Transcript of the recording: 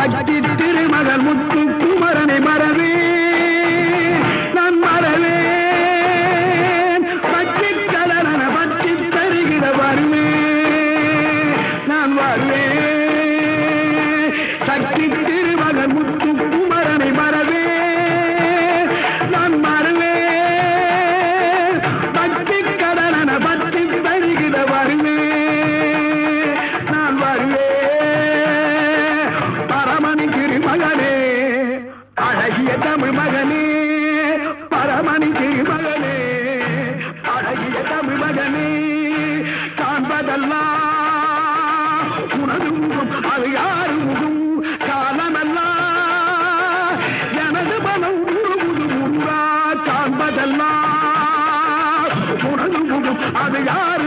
சக்தி திருமகள் முத்து குமரனை மறவே நான் மறவேன் பற்றி கடன பற்றி தருகிற வருவேன் நான் வருவேன் சக்தி திருமகள் முத்து குமரனை மறவே நான் மறவேன் பற்றி கடன பற்றி தருகிற வருவேன் நான் வருவேன் பரமணி திருமகனே அழகிய தமிழ் மகனே பரமணி திருமகனே அழகிய தமிழ் மகனே காண்பதெல்லாம் உனது முகம் அது யாரு முகம் காலமெல்லாம் எனது மனம் உருகுது முருகா காண்பதெல்லாம் உனது முகம் அது யாரு